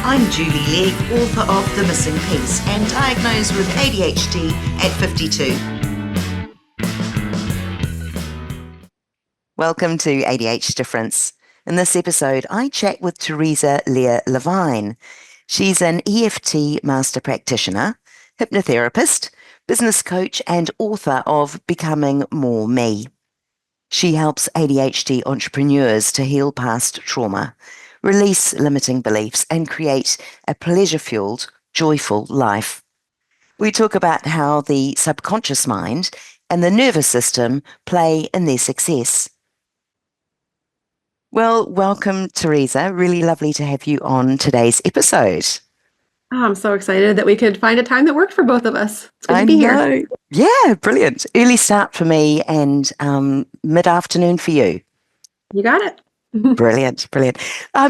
I'm Julie Legg, author of The Missing Piece and diagnosed with ADHD at 52. Welcome to ADH Difference. In this episode, I chat with Teresa Leah Levine. She's an EFT master practitioner, hypnotherapist, business coach, and author of Becoming More Me. She helps ADHD entrepreneurs to heal past trauma, release limiting beliefs, and create a pleasure-fueled, joyful life. We talk about how the subconscious mind and the nervous system play in their success. Well, welcome, Teresa. Really lovely to have you on today's episode. Oh, I'm so excited that we could find a time that worked for both of us. It's good to be here. Yeah, brilliant. Early start for me and mid-afternoon for you. You got it. Brilliant.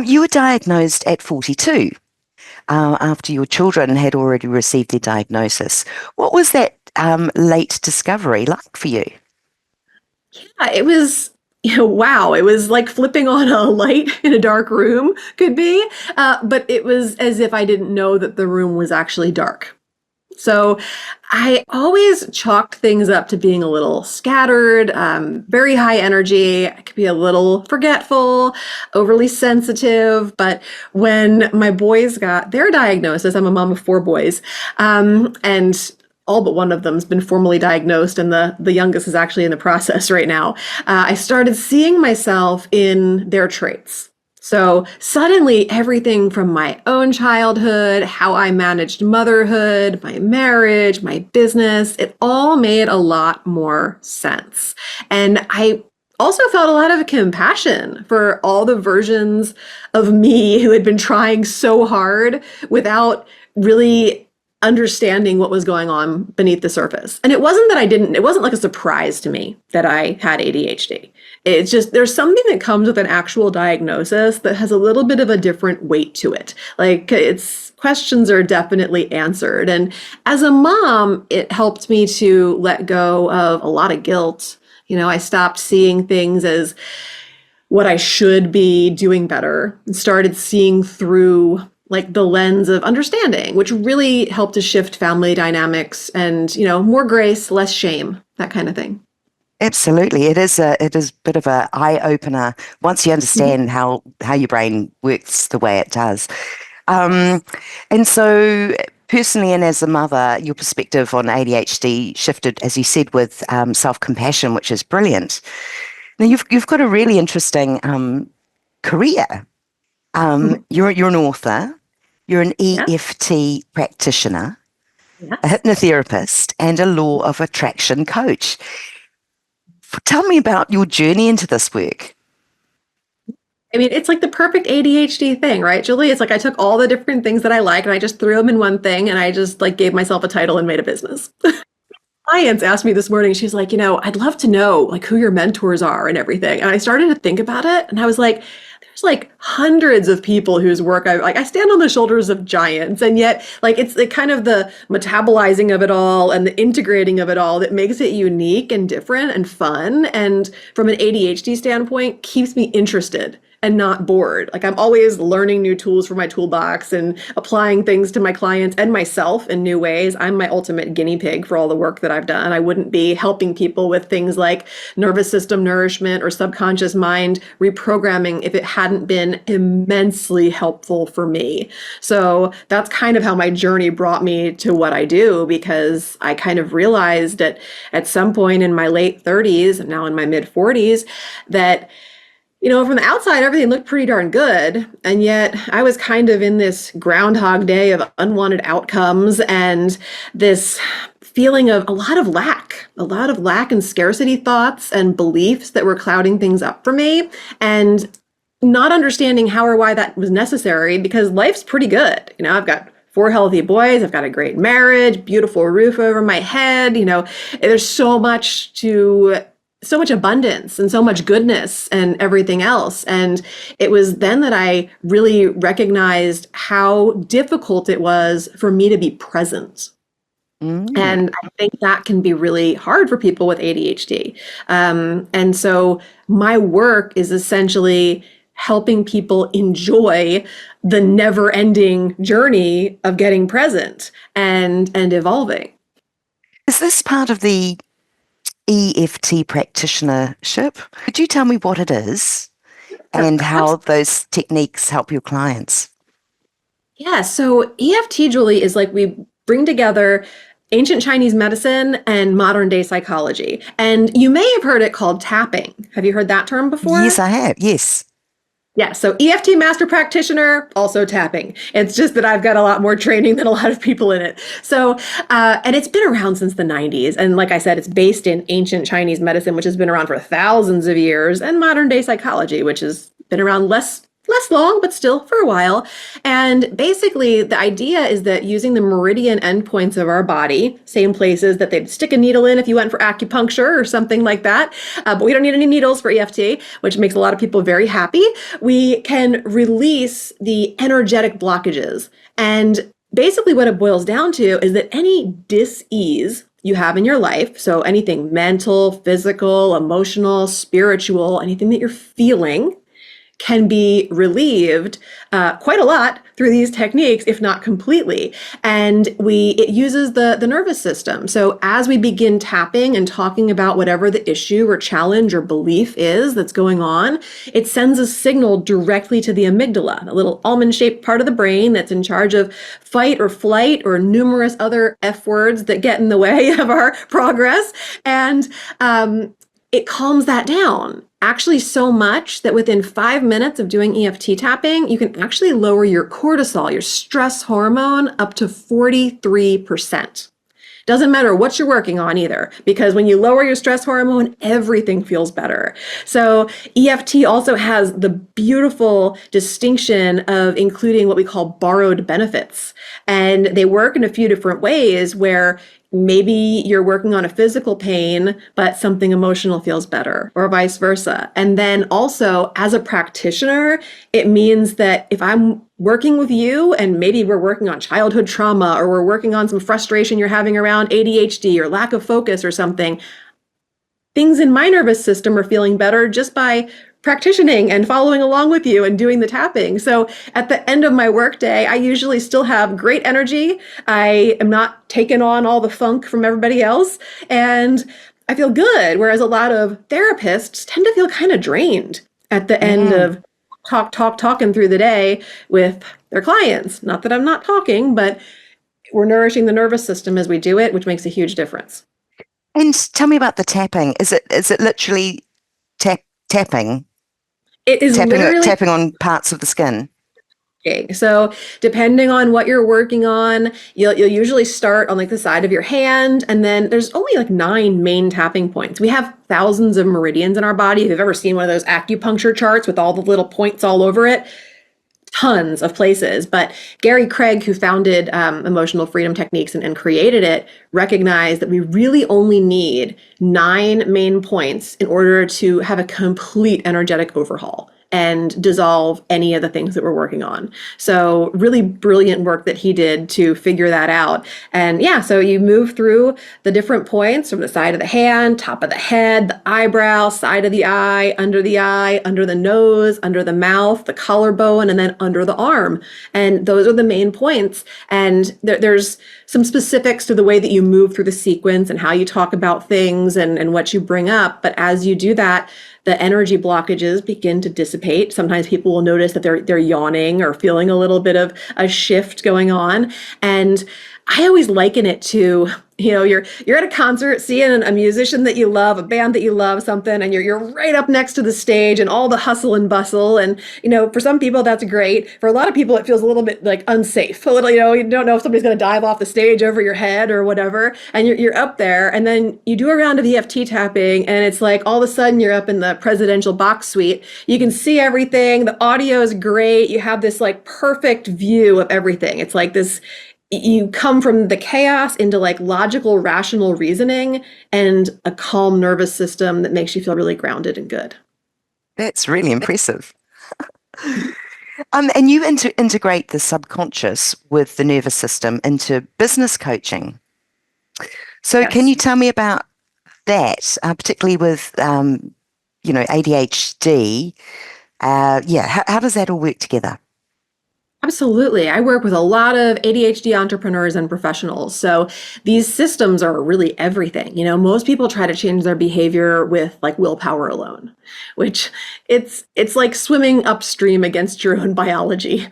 You were diagnosed at 42 after your children had already received their diagnosis. What was that late discovery like for you? Yeah, it was, wow. It was like flipping on a light in a dark room could be, but it was as if I didn't know that the room was actually dark. So I always chalked things up to being a little scattered, very high energy. I could be a little forgetful, overly sensitive. But when my boys got their diagnosis, I'm a mom of 4 boys, and all but one of them's been formally diagnosed, and the youngest is actually in the process right now. I started seeing myself in their traits. So suddenly everything from my own childhood, how I managed motherhood, my marriage, my business, it all made a lot more sense. And I also felt a lot of compassion for all the versions of me who had been trying so hard without really understanding what was going on beneath the surface. And it wasn't like a surprise to me that I had ADHD. It's just, there's something that comes with an actual diagnosis that has a little bit of a different weight to it. Like, its questions are definitely answered. And as a mom, it helped me to let go of a lot of guilt. I stopped seeing things as what I should be doing better and started seeing through like the lens of understanding, which really helped to shift family dynamics and, more grace, less shame, that kind of thing. Absolutely. It is a bit of an eye-opener once you understand how your brain works the way it does. And so personally and as a mother, your perspective on ADHD shifted, as you said, with self-compassion, which is brilliant. Now, you've got a really interesting career. You're an author, you're an EFT practitioner, a hypnotherapist, and a law of attraction coach. Tell me about your journey into this work. I mean, it's like the perfect ADHD thing, right, Julie? It's like I took all the different things that I like and I just threw them in one thing and I just like gave myself a title and made a business. Clients asked me this morning, she's like, I'd love to know like who your mentors are and everything. And I started to think about it and I was like, there's like hundreds of people whose work I stand on the shoulders of giants. And yet like, it's the kind of the metabolizing of it all and the integrating of it all that makes it unique and different and fun. And from an ADHD standpoint, keeps me interested and not bored. Like I'm always learning new tools for my toolbox and applying things to my clients and myself in new ways. I'm my ultimate guinea pig for all the work that I've done. I wouldn't be helping people with things like nervous system nourishment or subconscious mind reprogramming if it hadn't been immensely helpful for me. So that's kind of how my journey brought me to what I do, because I kind of realized that at some point in my late 30s, and now in my mid 40s, that from the outside, everything looked pretty darn good. And yet I was kind of in this groundhog day of unwanted outcomes and this feeling of a lot of lack and scarcity thoughts and beliefs that were clouding things up for me, and not understanding how or why that was necessary, because life's pretty good. I've got 4 healthy boys. I've got a great marriage, beautiful roof over my head. There's so much abundance and so much goodness and everything else. And it was then that I really recognized how difficult it was for me to be present. And I think that can be really hard for people with ADHD. And so my work is essentially helping people enjoy the never-ending journey of getting present and evolving. Is this part of the EFT practitionership? Could you tell me what it is and how those techniques help your clients? Yeah, so EFT, Julie, is like we bring together ancient Chinese medicine and modern day psychology. And you may have heard it called tapping. Have you heard that term before? Yes, I have. Yes. Yeah, so EFT master practitioner, also tapping. It's just that I've got a lot more training than a lot of people in it. So, and it's been around since the 90s. And like I said, it's based in ancient Chinese medicine, which has been around for thousands of years, and modern day psychology, which has been around less long, but still for a while. And basically, the idea is that using the meridian endpoints of our body, same places that they'd stick a needle in if you went for acupuncture or something like that, but we don't need any needles for EFT, which makes a lot of people very happy. We can release the energetic blockages. And basically, what it boils down to is that any dis-ease you have in your life, so anything mental, physical, emotional, spiritual, anything that you're feeling, can be relieved quite a lot through these techniques, if not completely. And it uses the nervous system. So as we begin tapping and talking about whatever the issue or challenge or belief is that's going on, it sends a signal directly to the amygdala, the little almond-shaped part of the brain that's in charge of fight or flight or numerous other F words that get in the way of our progress. And it calms that down. Actually, so much that within 5 minutes of doing EFT tapping, you can actually lower your cortisol, your stress hormone, up to 43%. Doesn't matter what you're working on either, because when you lower your stress hormone, everything feels better. So EFT also has the beautiful distinction of including what we call borrowed benefits. And they work in a few different ways where maybe you're working on a physical pain, but something emotional feels better, or vice versa. And then also, as a practitioner, it means that if I'm working with you and maybe we're working on childhood trauma, or we're working on some frustration you're having around ADHD or lack of focus or something, things in my nervous system are feeling better just by practicing and following along with you and doing the tapping. So at the end of my workday, I usually still have great energy. I am not taking on all the funk from everybody else, and I feel good. Whereas a lot of therapists tend to feel kind of drained at the end of talking through the day with their clients. Not that I'm not talking, but we're nourishing the nervous system as we do it, which makes a huge difference. And tell me about the tapping. Is it literally tapping? It is literally tapping on parts of the skin. So depending on what you're working on, you'll usually start on like the side of your hand, and then there's only like 9 main tapping points. We have thousands of meridians in our body. If you've ever seen one of those acupuncture charts with all the little points all over it, tons of places. But Gary Craig, who founded Emotional Freedom Techniques and created it, recognized that we really only need 9 main points in order to have a complete energetic overhaul and dissolve any of the things that we're working on. So really brilliant work that he did to figure that out. And yeah, so you move through the different points from the side of the hand, top of the head, the eyebrow, side of the eye, under the nose, under the mouth, the collarbone, and then under the arm. And those are the main points. And there's some specifics to the way that you move through the sequence and how you talk about things and what you bring up. But as you do that, the energy blockages begin to dissipate. Sometimes people will notice that they're yawning or feeling a little bit of a shift going on. And I always liken it to, you're at a concert seeing a musician that you love, a band that you love, something, and you're right up next to the stage and all the hustle and bustle. And, for some people that's great. For a lot of people, it feels a little bit like unsafe. A little, you don't know if somebody's going to dive off the stage over your head or whatever. And you're up there, and then you do a round of EFT tapping, and it's like all of a sudden you're up in the presidential box suite. You can see everything. The audio is great. You have this like perfect view of everything. It's like this. You come from the chaos into like logical, rational reasoning and a calm nervous system that makes you feel really grounded and good. That's really impressive. And you integrate the subconscious with the nervous system into business coaching. So Yes. Can you tell me about that, particularly with, ADHD? Yeah, how does that all work together? Absolutely. I work with a lot of ADHD entrepreneurs and professionals. So these systems are really everything. Most people try to change their behavior with like willpower alone, which it's like swimming upstream against your own biology.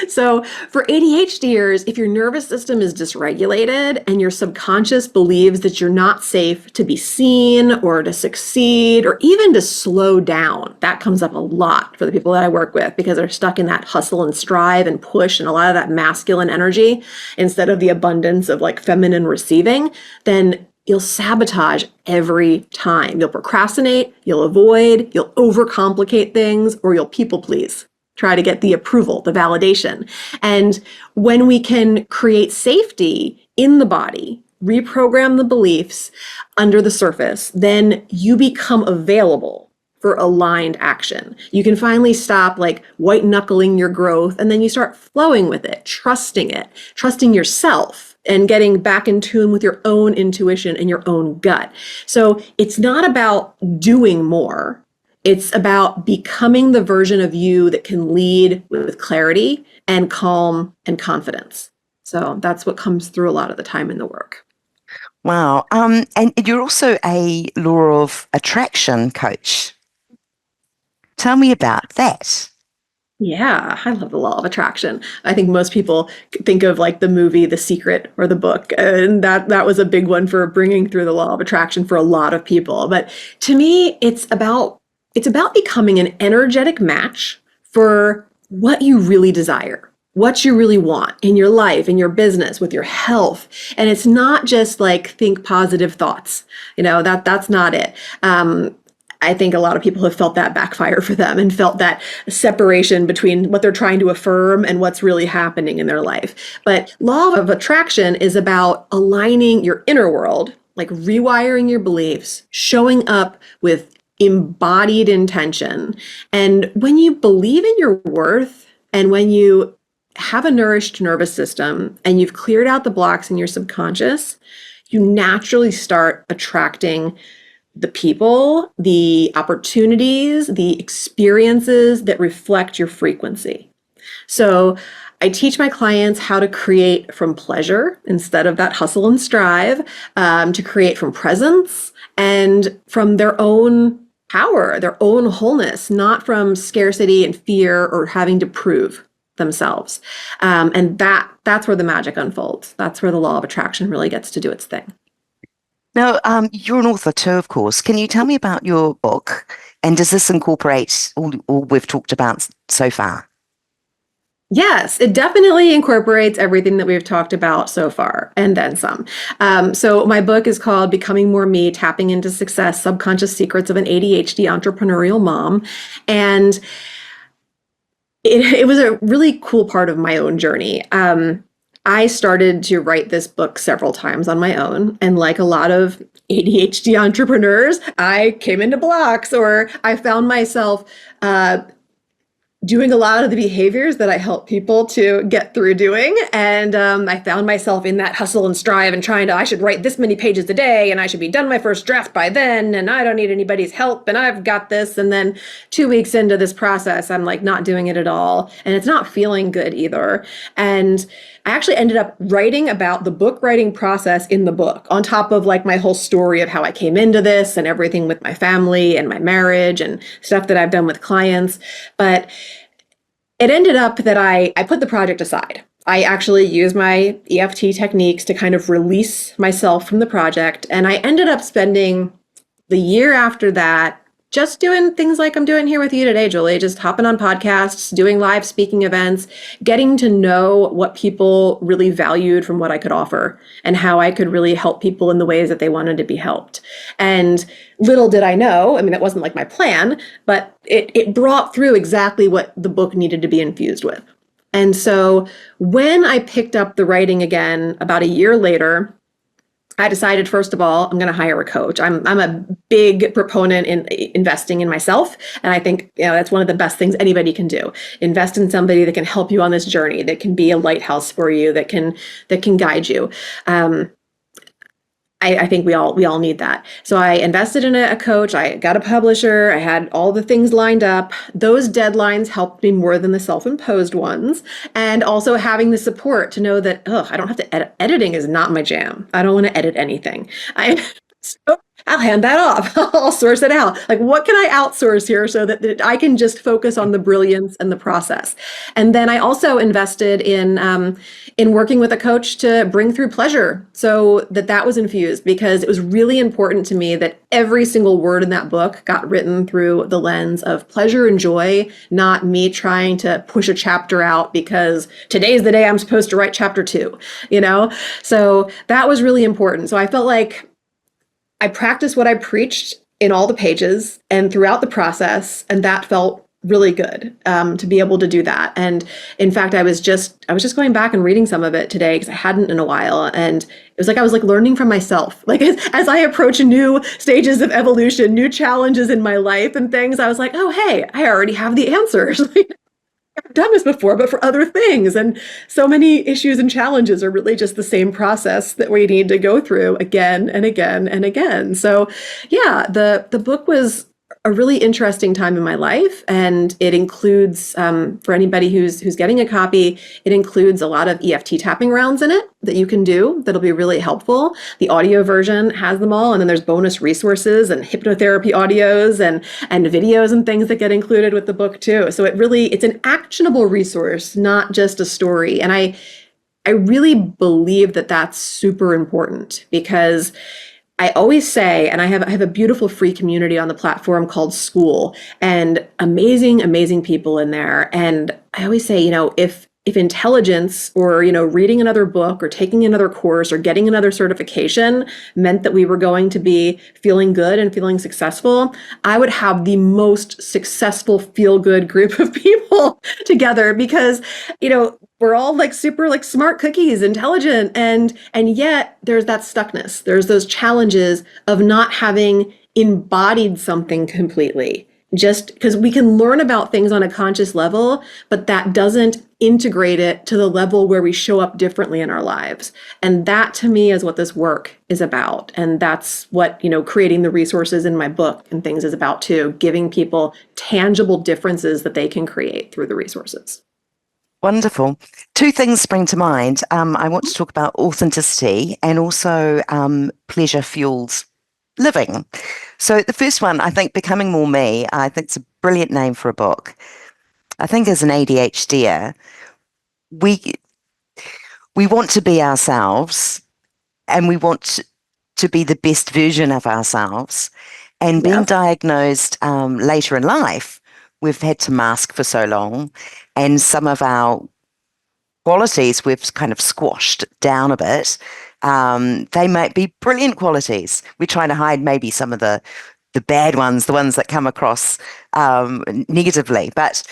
So for ADHDers, if your nervous system is dysregulated and your subconscious believes that you're not safe to be seen or to succeed or even to slow down, that comes up a lot for the people that I work with because they're stuck in that hustle and strive and push and a lot of that masculine energy instead of the abundance of like feminine receiving, then you'll sabotage every time. You'll procrastinate, you'll avoid, you'll overcomplicate things, or you'll people please. Try to get the approval, the validation. And when we can create safety in the body, reprogram the beliefs under the surface, then you become available for aligned action. You can finally stop like white knuckling your growth and then you start flowing with it, trusting yourself and getting back in tune with your own intuition and your own gut. So it's not about doing more. It's about becoming the version of you that can lead with clarity and calm and confidence. So that's what comes through a lot of the time in the work. Wow. And you're also a law of attraction coach. Tell me about that. Yeah, I love the law of attraction. I think most people think of like the movie The Secret or the book, and that was a big one for bringing through the law of attraction for a lot of people. But to me, it's about becoming an energetic match for what you really desire, what you really want in your life, in your business, with your health. And it's not just like think positive thoughts. That's not it. I think a lot of people have felt that backfire for them and felt that separation between what they're trying to affirm and what's really happening in their life. But law of attraction is about aligning your inner world, like rewiring your beliefs, showing up with embodied intention. And when you believe in your worth and when you have a nourished nervous system and you've cleared out the blocks in your subconscious, you naturally start attracting the people, the opportunities, the experiences that reflect your frequency. So I teach my clients how to create from pleasure instead of that hustle and strive, to create from presence and from their own power, their own wholeness, not from scarcity and fear or having to prove themselves. And that's where the magic unfolds. That's where the law of attraction really gets to do its thing. Now, you're an author too, of course. Can you tell me about your book? And does this incorporate all we've talked about so far? Yes, it definitely incorporates everything that we've talked about so far and then some. So my book is called Becoming More Me, Tapping into Success, Subconscious Secrets of an ADHD Entrepreneurial Mom. And it was a really cool part of my own journey. I started to write this book several times on my own. And like a lot of ADHD entrepreneurs, I came into blocks or I found myself doing a lot of the behaviors that I help people to get through doing. And I found myself in that hustle and strive and I should write this many pages a day and I should be done my first draft by then. And I don't need anybody's help and I've got this. And then 2 weeks into this process, I'm like not doing it at all. And it's not feeling good either. And I actually ended up writing about the book writing process in the book on top of like my whole story of how I came into this and everything with my family and my marriage and stuff that I've done with clients. But it ended up that I put the project aside. I actually used my EFT techniques to kind of release myself from the project. And I ended up spending the year after that just doing things like I'm doing here with you today, Julie, just hopping on podcasts, doing live speaking events, getting to know what people really valued from what I could offer and how I could really help people in the ways that they wanted to be helped. And little did I know, that wasn't like my plan, but it brought through exactly what the book needed to be infused with. And so when I picked up the writing again about a year later, I decided, first of all, I'm going to hire a coach. I'm a big proponent in investing in myself. And I think that's one of the best things anybody can do. Invest in somebody that can help you on this journey, that can be a lighthouse for you, that can guide you. I think we all need that. So I invested in a coach. I got a publisher. I had all the things lined up. Those deadlines helped me more than the self-imposed ones. And also having the support to know that, I don't have to edit. Editing is not my jam. I don't want to edit anything. So I'll hand that off. I'll source it out. Like, what can I outsource here so that I can just focus on the brilliance and the process? And then I also invested in working with a coach to bring through pleasure, so that was infused, because it was really important to me that every single word in that book got written through the lens of pleasure and joy, not me trying to push a chapter out because today's the day I'm supposed to write chapter 2, So that was really important. So I felt like I practiced what I preached in all the pages and throughout the process, and that felt really good to be able to do that. And in fact, I was just going back and reading some of it today because I hadn't in a while, and it was like I was like learning from myself. Like as I approach new stages of evolution, new challenges in my life and things, I was like, oh hey, I already have the answers. I've done this before, but for other things. And so many issues and challenges are really just the same process that we need to go through again and again and again. So yeah, the book was a really interesting time in my life, and it includes, for anybody who's getting a copy, it includes a lot of EFT tapping rounds in it that you can do that'll be really helpful. The audio version has them all, and then there's bonus resources and hypnotherapy audios and videos and things that get included with the book too. So it's an actionable resource, not just a story. And I really believe that that's super important, because I always say, and I have a beautiful free community on the platform called School, and amazing people in there. And I always say, if intelligence or, reading another book or taking another course or getting another certification meant that we were going to be feeling good and feeling successful, I would have the most successful feel-good group of people together, because, we're all like super like smart cookies, intelligent, and yet there's that stuckness. There's those challenges of not having embodied something completely. Just because we can learn about things on a conscious level, but that doesn't integrate it to the level where we show up differently in our lives. And that to me is what this work is about. And that's what, creating the resources in my book and things is about too, giving people tangible differences that they can create through the resources. Wonderful. Two things spring to mind. I want to talk about authenticity and also pleasure-fueled living. So the first one, I think, Becoming More Me, I think it's a brilliant name for a book. I think as an ADHDer, we want to be ourselves, and we want to be the best version of ourselves. And being diagnosed later in life, we've had to mask for so long, and some of our qualities we've kind of squashed down a bit. They might be brilliant qualities. We're trying to hide maybe some of the bad ones, the ones that come across negatively, but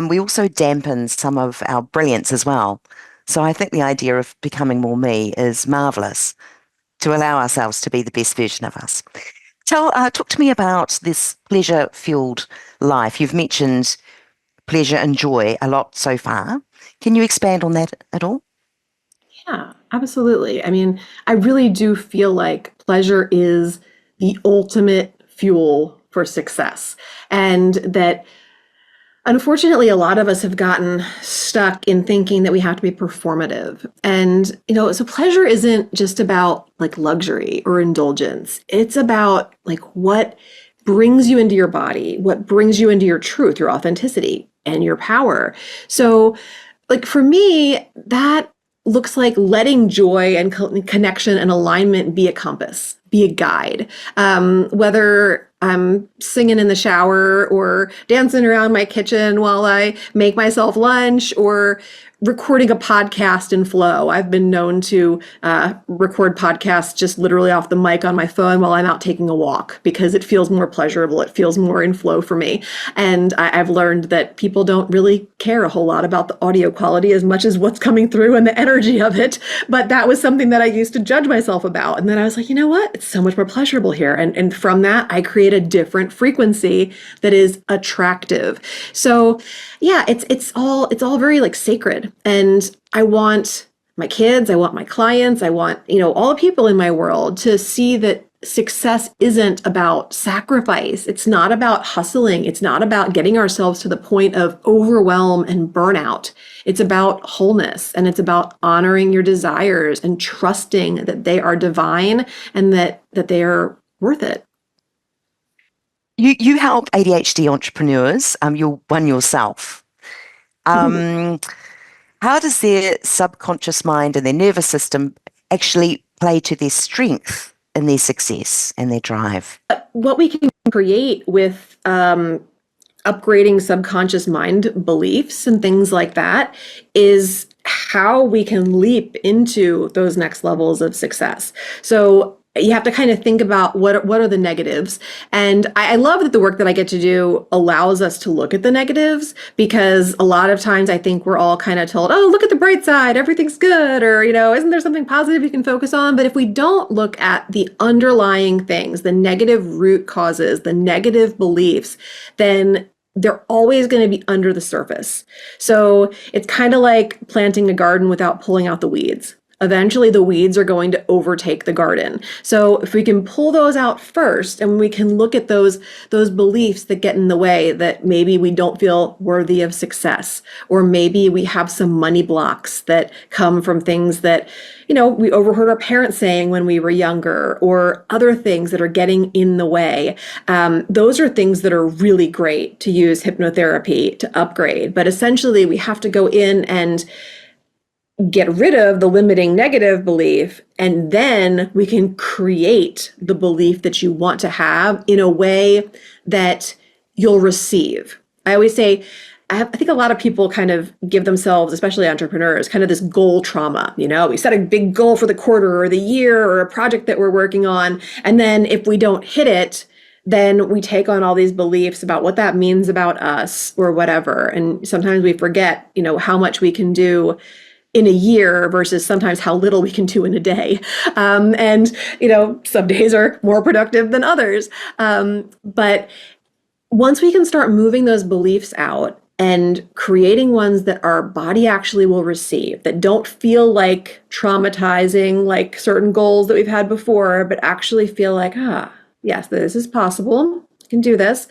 we also dampen some of our brilliance as well. So I think the idea of becoming more me is marvelous, to allow ourselves to be the best version of us. Talk to me about this pleasure-fueled life. You've mentioned pleasure and joy a lot so far. Can you expand on that at all? Yeah, absolutely. I mean, I really do feel like pleasure is the ultimate fuel for success. And that unfortunately, a lot of us have gotten stuck in thinking that we have to be performative. And, so pleasure isn't just about like luxury or indulgence. It's about like what brings you into your body, what brings you into your truth, your authenticity, and your power. So like for me, that looks like letting joy and connection and alignment be a compass, be a guide. Whether I'm singing in the shower or dancing around my kitchen while I make myself lunch, or recording a podcast in flow. I've been known to record podcasts just literally off the mic on my phone while I'm out taking a walk, because it feels more pleasurable. It feels more in flow for me. And I've learned that people don't really care a whole lot about the audio quality as much as what's coming through and the energy of it. But that was something that I used to judge myself about. And then I was like, you know what? It's so much more pleasurable here. And from that, I create a different frequency that is attractive. So yeah, it's all very like sacred. And I want my kids, I want my clients, I want, all the people in my world to see that success isn't about sacrifice. It's not about hustling. It's not about getting ourselves to the point of overwhelm and burnout. It's about wholeness, and it's about honoring your desires and trusting that they are divine and that they are worth it. You help ADHD entrepreneurs. You're one yourself. How does their subconscious mind and their nervous system actually play to their strength in their success and their drive? What we can create with upgrading subconscious mind beliefs and things like that is how we can leap into those next levels of success. So you have to kind of think about what are the negatives. And I love that the work that I get to do allows us to look at the negatives, because a lot of times I think we're all kind of told, oh, look at the bright side, everything's good, or, isn't there something positive you can focus on? But if we don't look at the underlying things, the negative root causes, the negative beliefs, then they're always going to be under the surface. So it's kind of like planting a garden without pulling out the weeds. Eventually the weeds are going to overtake the garden. So if we can pull those out first, and we can look at those beliefs that get in the way, that maybe we don't feel worthy of success, or maybe we have some money blocks that come from things that, we overheard our parents saying when we were younger, or other things that are getting in the way. Those are things that are really great to use hypnotherapy to upgrade. But essentially we have to go in and get rid of the limiting negative belief, and then we can create the belief that you want to have in a way that you'll receive. I always say, I think a lot of people kind of give themselves, especially entrepreneurs, kind of this goal trauma. We set a big goal for the quarter or the year or a project that we're working on, and then if we don't hit it, then we take on all these beliefs about what that means about us or whatever. And sometimes we forget, how much we can do in a year versus sometimes how little we can do in a day. And some days are more productive than others. But once we can start moving those beliefs out and creating ones that our body actually will receive, that don't feel like traumatizing, like certain goals that we've had before, but actually feel like, yes, this is possible, I can do this,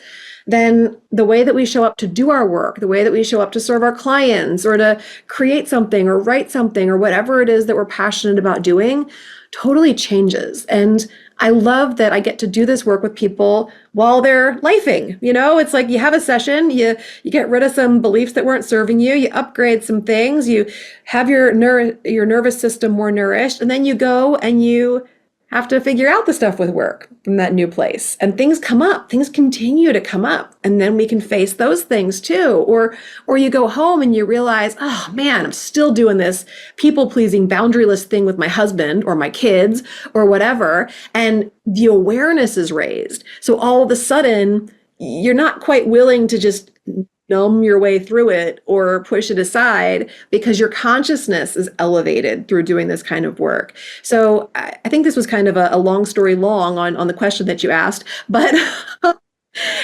then the way that we show up to do our work, the way that we show up to serve our clients, or to create something or write something or whatever it is that we're passionate about doing, totally changes. And I love that I get to do this work with people while they're lifing. It's like you have a session, you get rid of some beliefs that weren't serving you, you upgrade some things, you have your nervous system more nourished, and then you go and you have to figure out the stuff with work from that new place. And things come up, things continue to come up. And then we can face those things too. Or you go home and you realize, oh man, I'm still doing this people-pleasing, boundaryless thing with my husband or my kids or whatever. And the awareness is raised. So all of a sudden, you're not quite willing to just numb your way through it or push it aside, because your consciousness is elevated through doing this kind of work. So I think this was kind of a long story long on the question that you asked, but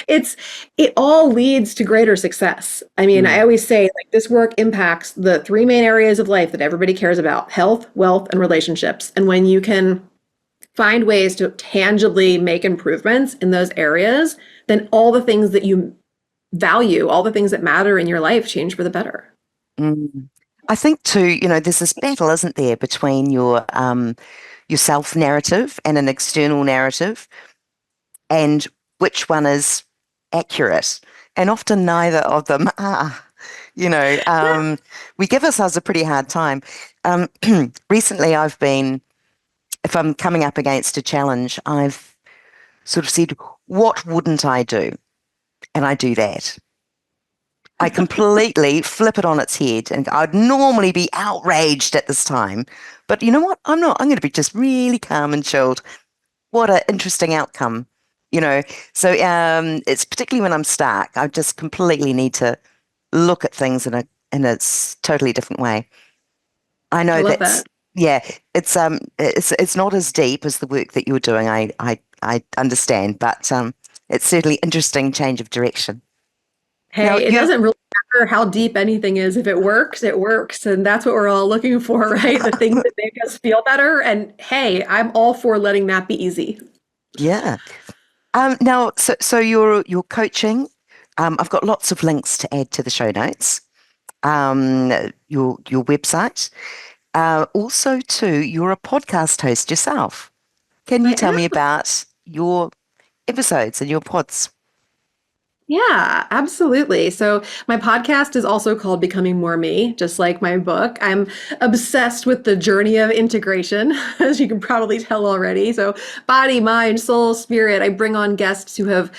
it all leads to greater success. I mean, I always say, like, this work impacts the three main areas of life that everybody cares about: health, wealth, and relationships. And when you can find ways to tangibly make improvements in those areas, then all the things that you value, all the things that matter in your life, change for the better. I think too, there's this battle, isn't there, between your self-narrative and an external narrative, and which one is accurate. And often neither of them are. We give ourselves a pretty hard time. Recently, if I'm coming up against a challenge, I've sort of said, what wouldn't I do? And I do that. I completely flip it on its head, and I'd normally be outraged at this time. But you know what? I'm not. I'm going to be just really calm and chilled. What an interesting outcome, So it's particularly when I'm stuck, I just completely need to look at things in a totally different way. I know that. Yeah, it's not as deep as the work that you're doing. I understand, but it's certainly interesting change of direction. Hey, it doesn't really matter how deep anything is. If it works, it works. And that's what we're all looking for, right? The things that make us feel better. And hey, I'm all for letting that be easy. Yeah. Now, so your coaching, I've got lots of links to add to the show notes. Your website. Also, too, you're a podcast host yourself. Can you tell me about your episodes and your pods? Yeah, absolutely. So my podcast is also called Becoming More Me, just like my book. I'm obsessed with the journey of integration, as you can probably tell already. So body, mind, soul, spirit. I bring on guests who have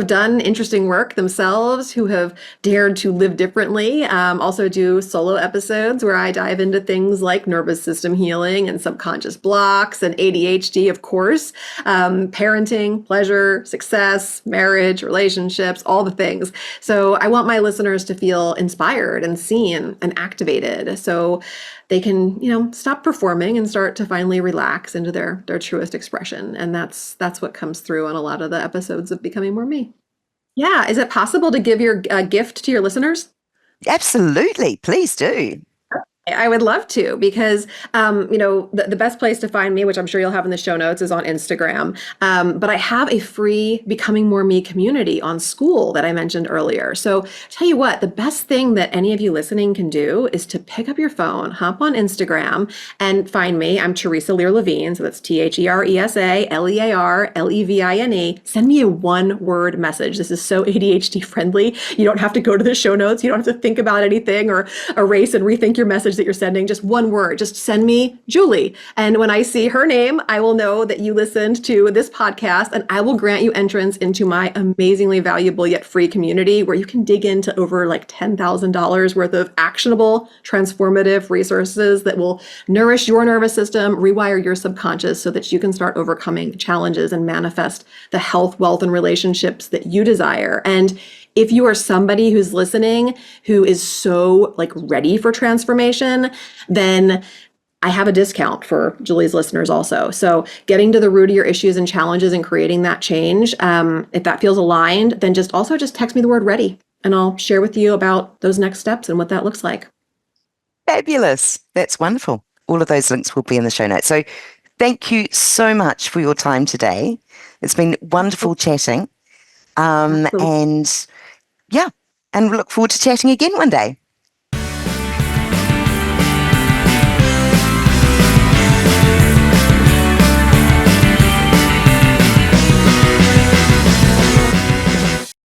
done interesting work themselves, who have dared to live differently. Also do solo episodes where I dive into things like nervous system healing and subconscious blocks and ADHD, of course, parenting, pleasure, success, marriage, relationships, all the things. So I want my listeners to feel inspired and seen and activated so they can, stop performing and start to finally relax into their truest expression. And that's what comes through on a lot of the episodes of Becoming More Me. Yeah. Is it possible to give your gift to your listeners? Absolutely. Please do. I would love to because, the best place to find me, which I'm sure you'll have in the show notes, is on Instagram. But I have a free Becoming More Me community on School that I mentioned earlier. So tell you what, the best thing that any of you listening can do is to pick up your phone, hop on Instagram and find me. I'm Teresa Lear Levine. So that's TheresaLevine. Send me a 1-word message. This is so ADHD friendly. You don't have to go to the show notes. You don't have to think about anything or erase and rethink your message that you're sending. Just 1 word. Just send me Julie. And when I see her name, I will know that you listened to this podcast and I will grant you entrance into my amazingly valuable yet free community where you can dig into over like $10,000 worth of actionable, transformative resources that will nourish your nervous system, rewire your subconscious so that you can start overcoming challenges and manifest the health, wealth, and relationships that you desire. And if you are somebody who's listening who is so ready for transformation, then I have a discount for Julie's listeners also. So getting to the root of your issues and challenges and creating that change, if that feels aligned, then just text me the word ready and I'll share with you about those next steps and what that looks like. Fabulous. That's wonderful. All of those links will be in the show notes. So thank you so much for your time today. It's been wonderful chatting. And we look forward to chatting again one day.